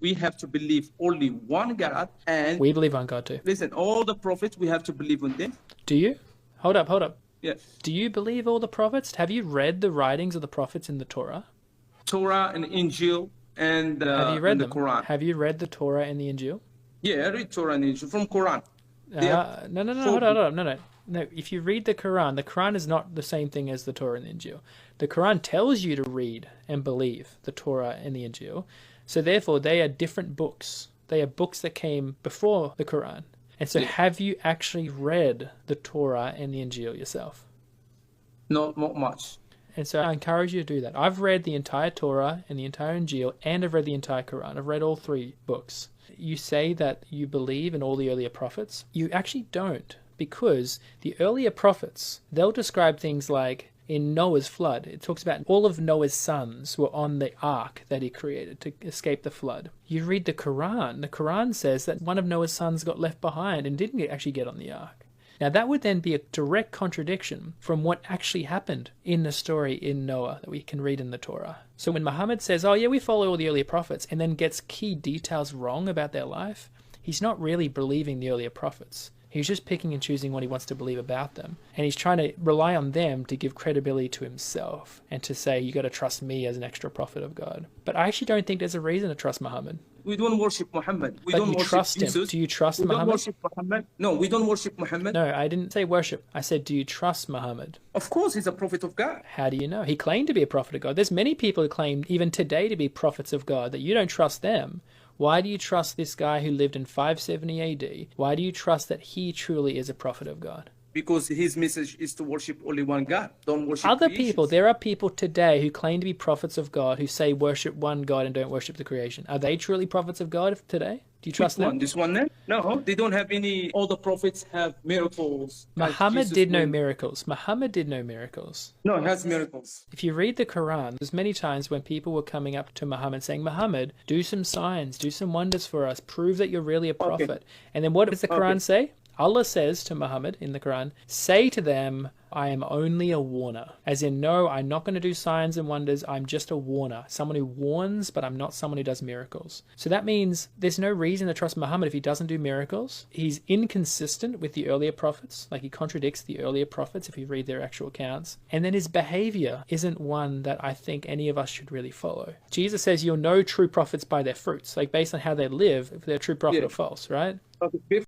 We have to believe only one God. And We believe on God too. listen, all the prophets, we have to believe on them. Do you? Hold up, hold up. Yes. Do you believe all the prophets? Have you read the writings of the prophets in the Torah? Torah and Injil and Have you read the them? Quran. Have you read the Torah and the Injil? Yeah, I read Torah and Injil from Quran. They are No, four hold on, no. If you read the Quran is not the same thing as the Torah and the Injil. The Quran tells you to read and believe the Torah and the Injil. So therefore, they are different books. They are books that came before the Quran. And so have you actually read the Torah and the Injil yourself? Not much. And so I encourage you to do that. I've read the entire Torah and the entire Injil, and I've read the entire Quran. I've read all three books. You say that you believe in all the earlier prophets. You actually don't, because the earlier prophets, they'll describe things like in Noah's flood, it talks about all of Noah's sons were on the ark that he created to escape the flood. You read the Quran says that one of Noah's sons got left behind and didn't actually get on the ark. Now that would then be a direct contradiction from what actually happened in the story in Noah that we can read in the Torah. So when Muhammad says, oh yeah, we follow all the earlier prophets, and then gets key details wrong about their life, he's not really believing the earlier prophets. He's just picking and choosing what he wants to believe about them. And he's trying to rely on them to give credibility to himself and to say, you got to trust me as an extra prophet of God. But I actually don't think there's a reason to trust Muhammad. We don't worship Muhammad. We But don't you worship trust Jesus. him. Do you trust We don't Muhammad? worship Muhammad. No, we don't worship Muhammad. No, I didn't say worship. I said, do you trust Muhammad? Of course, he's a prophet of God. How do you know? He claimed to be a prophet of God. There's many people who claim even today to be prophets of God, that you don't trust them. Why do you trust this guy who lived in 570 AD? Why do you trust that he truly is a prophet of God? Because his message is to worship only one God. Don't worship Other creations. people, there are people today who claim to be prophets of God who say worship one God and don't worship the creation. Are they truly prophets of God today? Do you trust Which them? one? This one then? No, they don't have any. All the prophets have miracles. like Muhammad Jesus did no did. miracles. Muhammad did no miracles. No, he has miracles. If you read the Quran, there's many times when people were coming up to Muhammad saying, Muhammad, do some signs, do some wonders for us, prove that you're really a prophet. And then what does the Quran say? Allah says to Muhammad in the Quran, say to them, I am only a warner. As in, no, I'm not going to do signs and wonders. I'm just a warner. Someone who warns, but I'm not someone who does miracles. So that means there's no reason to trust Muhammad if he doesn't do miracles. He's inconsistent with the earlier prophets. Like he contradicts the earlier prophets if you read their actual accounts. And then his behavior isn't one that I think any of us should really follow. Jesus says you'll know true prophets by their fruits. Like based on how they live, if they're a true prophet or false, right? Okay.